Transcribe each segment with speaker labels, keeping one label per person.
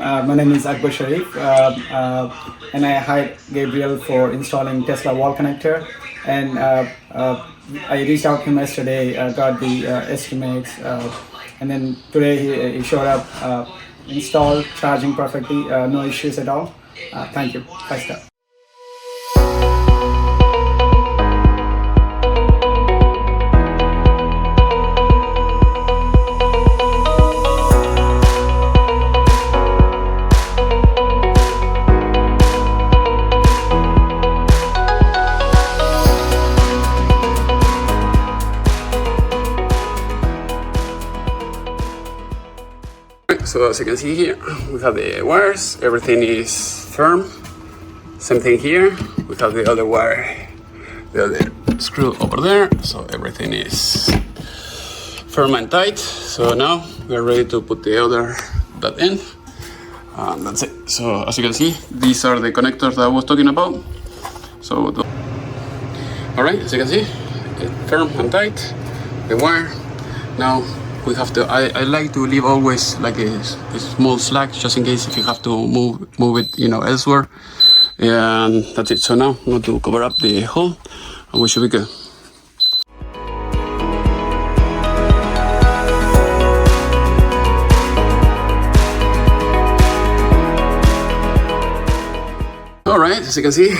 Speaker 1: My name is Akbar Sharif, and I hired Gabriel for installing Tesla wall connector. And I reached out to him yesterday, got the estimates, and then today he showed up, installed, charging perfectly, no issues at all. Thank you. 5-star.
Speaker 2: So as you can see here, we have the wires, everything is firm. Same thing here, we have the other wire, the other screw over there, so everything is firm and tight. So now we're ready to put the other dot in, and that's it. So as you can see, these are the connectors that I was talking about. So alright, as you can see, it's firm and tight, the wire. Now we have to, I like to leave always like a small slack just in case if you have to move it, elsewhere. And that's it. So now I'm going to cover up the hole and we should be good. Alright, as you can see,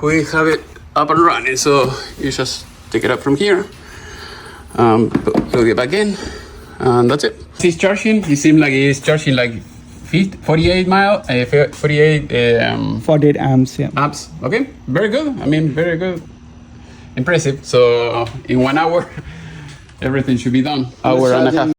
Speaker 2: we have it up and running. So you just take it up from here, plug it back in, and that's it. He's charging. He seemed like he's charging like 48
Speaker 1: amps. Yeah.
Speaker 2: Amps. Okay, very good. I mean, very good. Impressive. So in 1 hour, everything should be done. Hour and a half.